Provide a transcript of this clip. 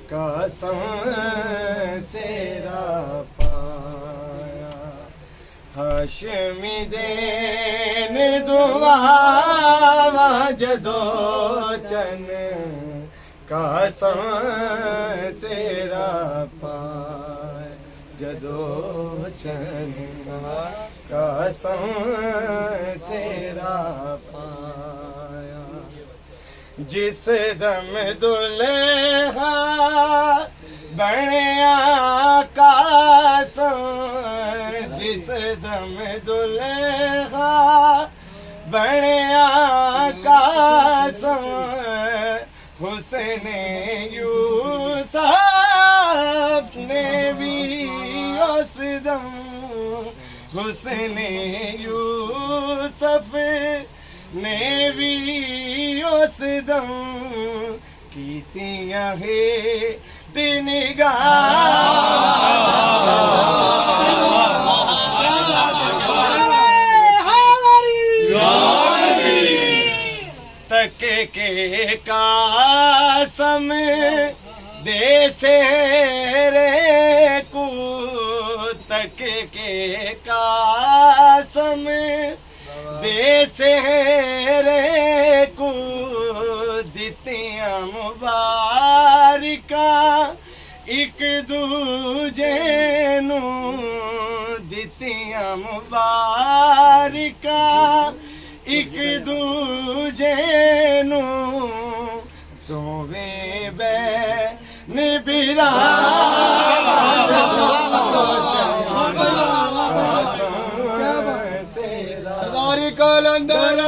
कसम सेरा पाया हाशमी देन दुआ जदो चन कसम सेरा पाया जदो चन कसम सेरा पाया जिस दम दुल्हा बनया कासम जिस दम दुल्हा बनया कासम हुस्ने यूसुफ ने भी उस दम हुस्ने यूसुफ ने भी उस दम कीतियां है तक के कासम दे सेरे को तक के कासम दे सेरे को दितियां मुबारिका एक दूजे नू दितियां मुबारिका एक दूजे नू दोवें बैन बिरा सरदारी कलंदर